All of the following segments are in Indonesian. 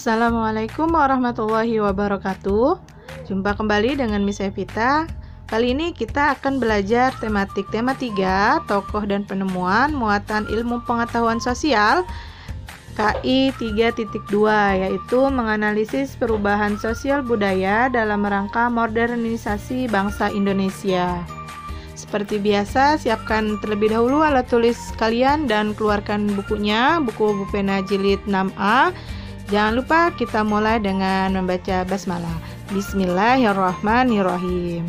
Assalamualaikum warahmatullahi wabarakatuh. Jumpa kembali dengan Miss Evita. Kali ini kita akan belajar tema 3, tokoh dan penemuan muatan ilmu pengetahuan sosial KI 3.2, yaitu menganalisis perubahan sosial budaya dalam rangka modernisasi bangsa Indonesia. Seperti biasa, siapkan terlebih dahulu alat tulis kalian dan keluarkan bukunya, buku pena jilid 6A. Jangan lupa kita mulai dengan membaca basmalah. Bismillahirrahmanirrahim.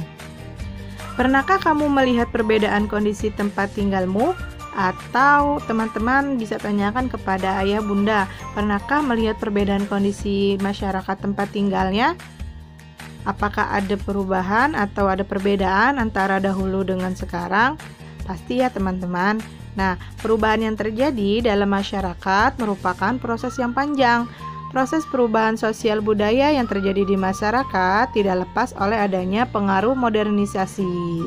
Pernahkah kamu melihat perbedaan kondisi tempat tinggalmu? Atau teman-teman bisa tanyakan kepada ayah bunda, pernahkah melihat perbedaan kondisi masyarakat tempat tinggalnya? Apakah ada perubahan atau ada perbedaan antara dahulu dengan sekarang? Pasti ya teman-teman. Nah, perubahan yang terjadi dalam masyarakat merupakan proses yang panjang. Proses perubahan sosial budaya yang terjadi di masyarakat tidak lepas oleh adanya pengaruh modernisasi.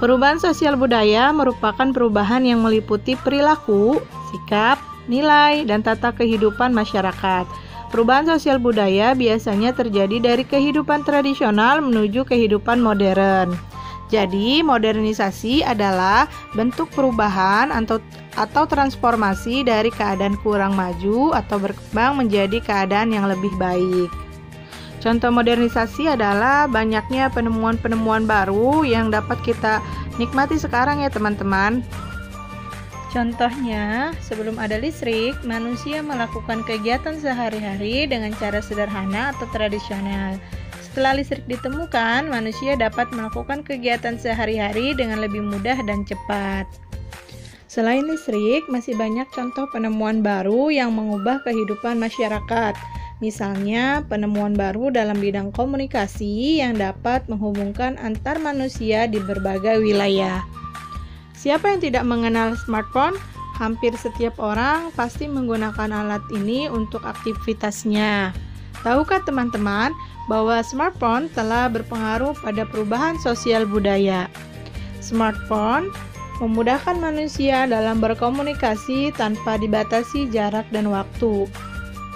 Perubahan sosial budaya merupakan perubahan yang meliputi perilaku, sikap, nilai, dan tata kehidupan masyarakat. Perubahan sosial budaya biasanya terjadi dari kehidupan tradisional menuju kehidupan modern. Jadi, modernisasi adalah bentuk perubahan atau transformasi dari keadaan kurang maju atau berkembang menjadi keadaan yang lebih baik. Contoh modernisasi adalah banyaknya penemuan-penemuan baru yang dapat kita nikmati sekarang ya teman-teman. Contohnya, sebelum ada listrik, manusia melakukan kegiatan sehari-hari dengan cara sederhana atau tradisional. Setelah listrik ditemukan, manusia dapat melakukan kegiatan sehari-hari dengan lebih mudah dan cepat. Selain listrik, masih banyak contoh penemuan baru yang mengubah kehidupan masyarakat. Misalnya, penemuan baru dalam bidang komunikasi yang dapat menghubungkan antar manusia di berbagai wilayah. Siapa yang tidak mengenal smartphone? Hampir setiap orang pasti menggunakan alat ini untuk aktivitasnya. Tahukah teman-teman bahwa smartphone telah berpengaruh pada perubahan sosial budaya? Smartphone memudahkan manusia dalam berkomunikasi tanpa dibatasi jarak dan waktu.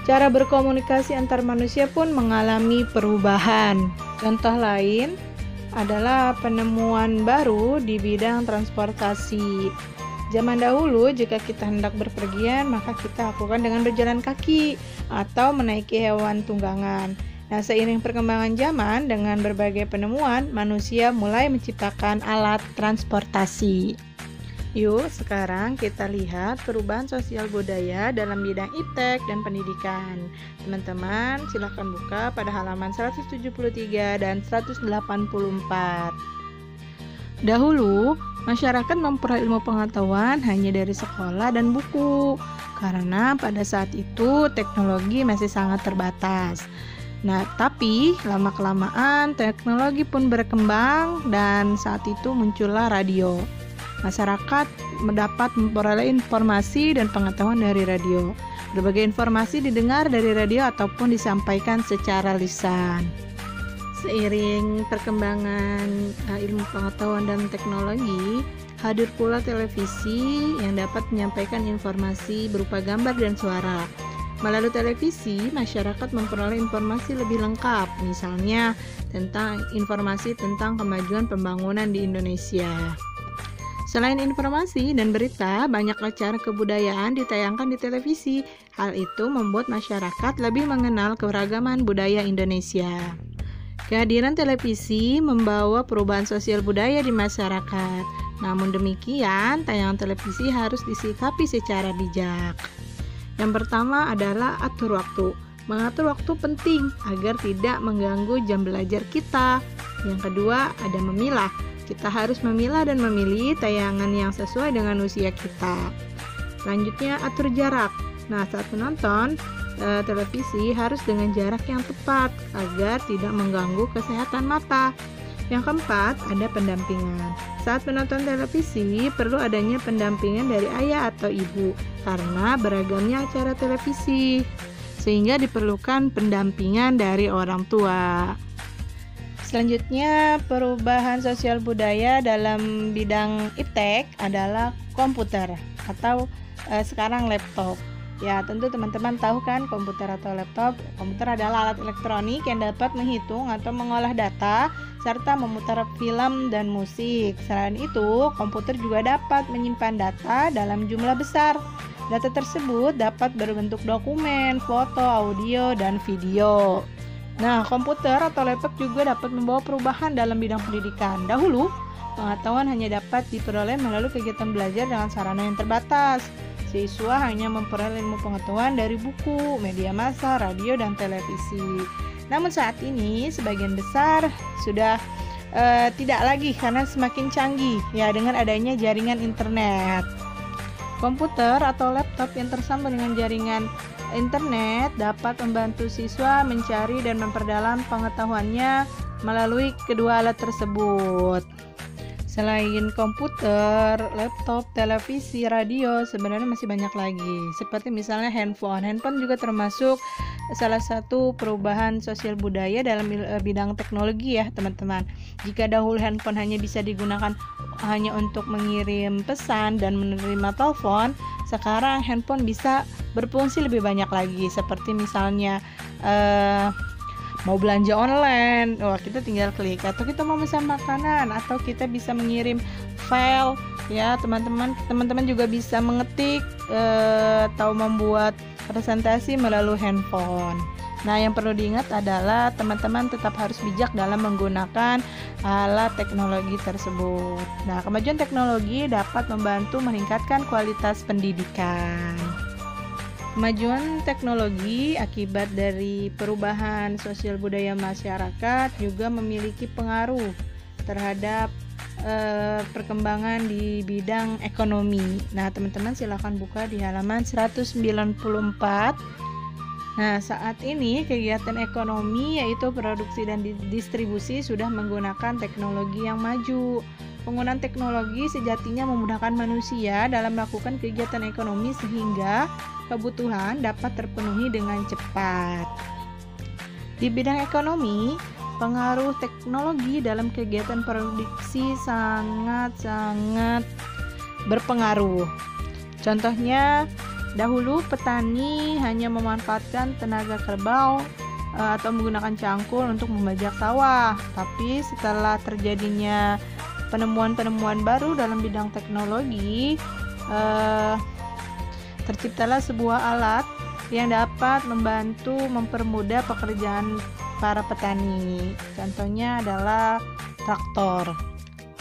Cara berkomunikasi antar manusia pun mengalami perubahan. Contoh lain adalah penemuan baru di bidang transportasi. Zaman dahulu, jika kita hendak berpergian, maka kita lakukan dengan berjalan kaki atau menaiki hewan tunggangan. Nah, seiring perkembangan zaman dengan berbagai penemuan, manusia mulai menciptakan alat transportasi. Yuk, sekarang kita lihat perubahan sosial budaya dalam bidang iptek dan pendidikan. Teman-teman, silakan buka pada halaman 173 dan 184. Dahulu, masyarakat memperoleh ilmu pengetahuan hanya dari sekolah dan buku, karena pada saat itu teknologi masih sangat terbatas. Nah, tapi lama-kelamaan teknologi pun berkembang dan saat itu muncullah radio. Masyarakat mendapat memperoleh informasi dan pengetahuan dari radio. Berbagai informasi didengar dari radio ataupun disampaikan secara lisan. Seiring perkembangan ilmu pengetahuan dan teknologi, hadir pula televisi yang dapat menyampaikan informasi berupa gambar dan suara. Melalui televisi, masyarakat memperoleh informasi lebih lengkap, misalnya tentang informasi tentang kemajuan pembangunan di Indonesia. Selain informasi dan berita, banyak acara kebudayaan ditayangkan di televisi. Hal itu membuat masyarakat lebih mengenal keragaman budaya Indonesia. Kehadiran televisi membawa perubahan sosial budaya di masyarakat. Namun demikian, tayangan televisi harus disikapi secara bijak. Yang pertama adalah atur waktu. Mengatur waktu penting agar tidak mengganggu jam belajar kita. Yang kedua ada memilah. Kita harus memilah dan memilih tayangan yang sesuai dengan usia kita. Selanjutnya atur jarak. Nah, saat menonton televisi harus dengan jarak yang tepat agar tidak mengganggu kesehatan mata. Yang keempat, ada pendampingan. Saat menonton televisi, perlu adanya pendampingan dari ayah atau ibu karena beragamnya acara televisi, sehingga diperlukan pendampingan dari orang tua. Selanjutnya, perubahan sosial budaya dalam bidang iptek adalah komputer atau sekarang laptop. Ya, tentu teman-teman tahu kan komputer atau laptop. Komputer adalah alat elektronik yang dapat menghitung atau mengolah data serta memutar film dan musik. Selain itu, komputer juga dapat menyimpan data dalam jumlah besar. Data tersebut dapat berbentuk dokumen, foto, audio, dan video. Nah, komputer atau laptop juga dapat membawa perubahan dalam bidang pendidikan. Dahulu, pengetahuan hanya dapat diperoleh melalui kegiatan belajar dengan sarana yang terbatas. Siswa hanya memperoleh ilmu pengetahuan dari buku, media massa, radio, dan televisi. Namun saat ini sebagian besar sudah tidak lagi karena semakin canggih ya dengan adanya jaringan internet. Komputer atau laptop yang tersambung dengan jaringan internet dapat membantu siswa mencari dan memperdalam pengetahuannya melalui kedua alat tersebut. Selain komputer, laptop, televisi, radio, sebenarnya masih banyak lagi. Seperti misalnya handphone. Handphone juga termasuk salah satu perubahan sosial budaya dalam bidang teknologi ya teman-teman. Jika dahulu handphone hanya bisa digunakan hanya untuk mengirim pesan dan menerima telepon, sekarang handphone bisa berfungsi lebih banyak lagi. Seperti misalnya mau belanja online, kita tinggal klik, atau kita mau pesan makanan, atau kita bisa mengirim file ya teman-teman juga bisa mengetik atau membuat presentasi melalui handphone. Nah, yang perlu diingat adalah teman-teman tetap harus bijak dalam menggunakan alat teknologi tersebut. Nah, kemajuan teknologi dapat membantu meningkatkan kualitas pendidikan. Kemajuan teknologi akibat dari perubahan sosial budaya masyarakat juga memiliki pengaruh terhadap perkembangan di bidang ekonomi. Nah, teman-teman silakan buka di halaman 194. Nah, saat ini kegiatan ekonomi yaitu produksi dan distribusi sudah menggunakan teknologi yang maju. Penggunaan teknologi sejatinya memudahkan manusia dalam melakukan kegiatan ekonomi sehingga kebutuhan dapat terpenuhi dengan cepat. Di bidang ekonomi, pengaruh teknologi dalam kegiatan produksi sangat-sangat berpengaruh. Contohnya, dahulu petani hanya memanfaatkan tenaga kerbau atau menggunakan cangkul untuk membajak sawah. Tapi setelah terjadinya penemuan-penemuan baru dalam bidang teknologi, terciptalah sebuah alat yang dapat membantu mempermudah pekerjaan para petani. Contohnya adalah traktor.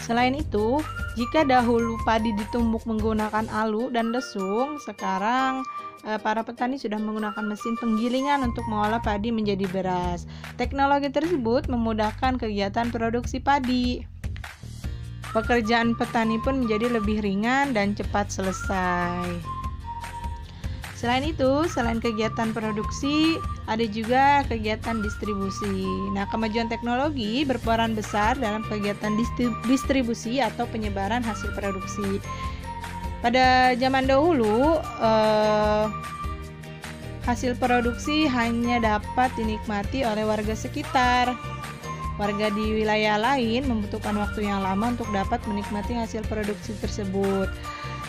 Selain itu, jika dahulu padi ditumbuk menggunakan alu dan lesung, sekarang para petani sudah menggunakan mesin penggilingan untuk mengolah padi menjadi beras. Teknologi tersebut memudahkan kegiatan produksi padi. Pekerjaan petani pun menjadi lebih ringan dan cepat selesai. Selain itu, selain kegiatan produksi, ada juga kegiatan distribusi. Nah, kemajuan teknologi berperan besar dalam kegiatan distribusi atau penyebaran hasil produksi. Pada zaman dahulu, hasil produksi hanya dapat dinikmati oleh warga sekitar. Warga di wilayah lain membutuhkan waktu yang lama untuk dapat menikmati hasil produksi tersebut.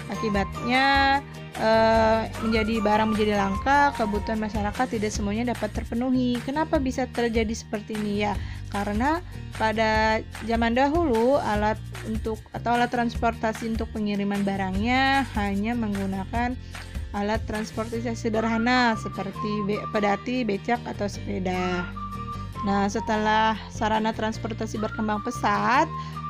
Akibatnya barang menjadi langka, kebutuhan masyarakat tidak semuanya dapat terpenuhi. Kenapa bisa terjadi seperti ini ya? Karena pada zaman dahulu alat transportasi untuk pengiriman barangnya hanya menggunakan alat transportasi sederhana seperti pedati, becak atau sepeda. Nah, setelah sarana transportasi berkembang pesat,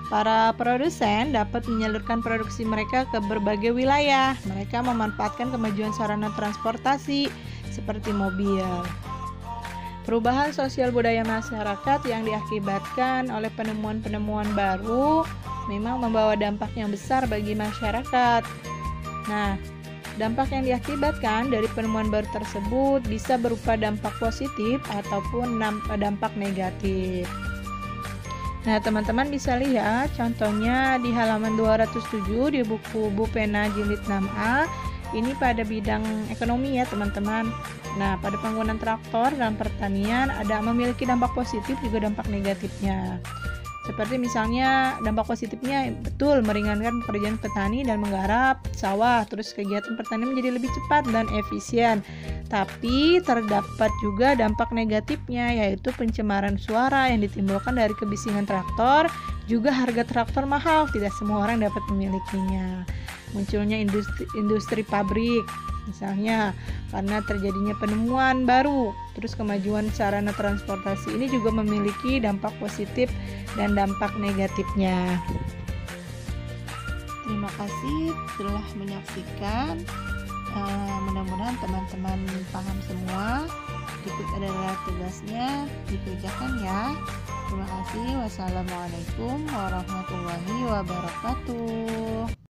para produsen dapat menyalurkan produksi mereka ke berbagai wilayah. Mereka memanfaatkan kemajuan sarana transportasi seperti mobil. Perubahan sosial budaya masyarakat yang diakibatkan oleh penemuan-penemuan baru memang membawa dampak yang besar bagi masyarakat. Nah, dampak yang diakibatkan dari penemuan baru tersebut bisa berupa dampak positif ataupun dampak negatif. Nah, teman-teman bisa lihat contohnya di halaman 207 di buku Bu Pena jilid 6A. Ini pada bidang ekonomi ya, teman-teman. Nah, pada penggunaan traktor dalam pertanian ada memiliki dampak positif juga dampak negatifnya. Seperti misalnya dampak positifnya betul meringankan pekerjaan petani dan menggarap sawah, terus kegiatan pertanian menjadi lebih cepat dan efisien. Tapi terdapat juga dampak negatifnya, yaitu pencemaran suara yang ditimbulkan dari kebisingan traktor, juga harga traktor mahal, tidak semua orang dapat memilikinya. Munculnya industri pabrik, misalnya karena terjadinya penemuan baru, terus kemajuan sarana transportasi ini juga memiliki dampak positif dan dampak negatifnya. Terima kasih telah menyaksikan. Mudah-mudahan teman-teman paham semua. Berikut adalah tugasnya, dikerjakan ya. Terima kasih. Wassalamualaikum warahmatullahi wabarakatuh.